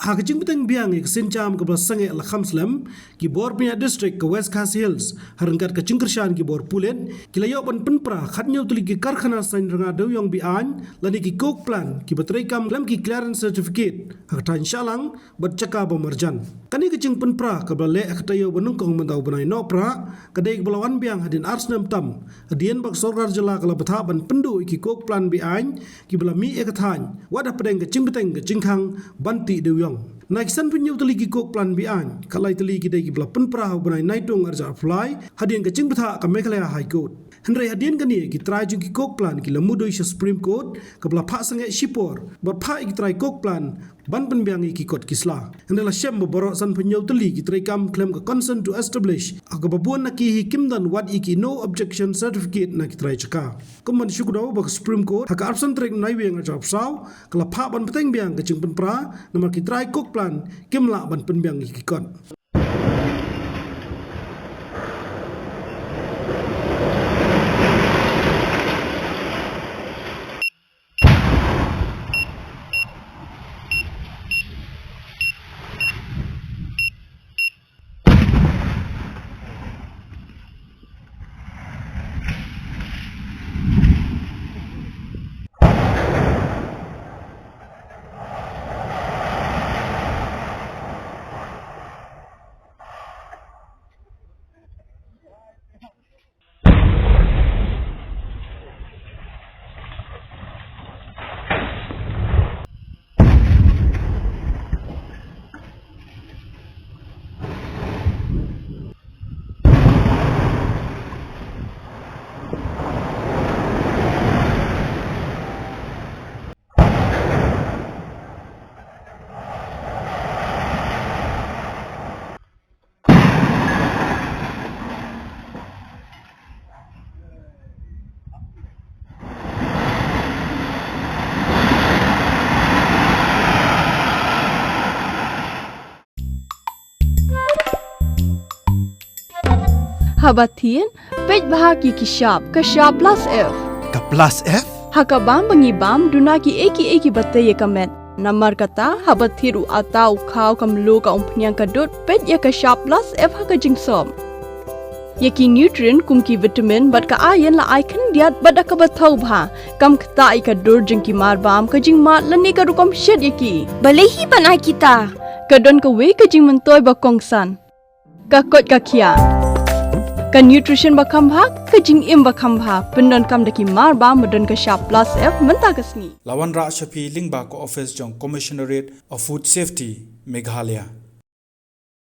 Hakajing Bteng biang ke Sincham ke Sange la Khamslam ki bor punya district ke West Khas Hills harangkat ke Cingkershan ki bor Pulen ki layo ban Pynpra khatnyau tuli ki karkhana sain ranga doyong bi an lani ki kok plan ki batrekam lam ki clearance certificate hak Thaiñ Shallang bat caka ba marjan kani ke Cing Pynpra ke bale khatayo banungkong mandau banai no pra kadai belawan biang hadin arsnam tam hadien bak sorar jala kala batha ban pendu ki kok plan bi an ki belami e Thaiñ wadah pedeng ke Cing Bteng ke Cingkhang banti doyong Naikisan punya utali ki kok plan bian kalai tali ki dai ki bla Pynpra banai naitung arja apply hadien ke Cing Betha ka Meghalaya High Court Henry hadien kani ki try jung ki kok plan ki lamudo isha Supreme Court ka bla pha sange shipor bat pha ki try kok plan ban penbiang ki court kisla Henry la shem borok san punya utali ki try kam claim ka consent to establish ka babuan na ki hikimdan wat iki no objection certificate na ki try chaka kuman syukudau ba Supreme Court haka absent trek nai weng arja saw kala pha ban Bteng biang ke Cing Pynpra nama ki try kok plan kimla ban penbiang ki kon Habatin, pej bahagi ki sharp plus F. Ka plus F? Hakabam bangibam dunaki eki bataye kamet. Namar kata habathiru atau khau kamlu ka umpnyang kadut pej ya ka sharp plus F haka jingsom. Yaki nutrient kumki vitamin bat ka iron la icon diat bat ka bathau bha kam kta I ka dur jingki marbam ka jing mat lani ka rukom shed yaki. Balehi banai kita. Kadon ka we ka jing mentoy ba kongsan. Ka kot ka kia. Ka nutrition bakam bha ka jing im bakam bha pendon kam daki mar ba modon ka sharp plus F menta kasni Lawan Ra Shapi Lingba ko office jong Commissionerate of Food Safety Meghalaya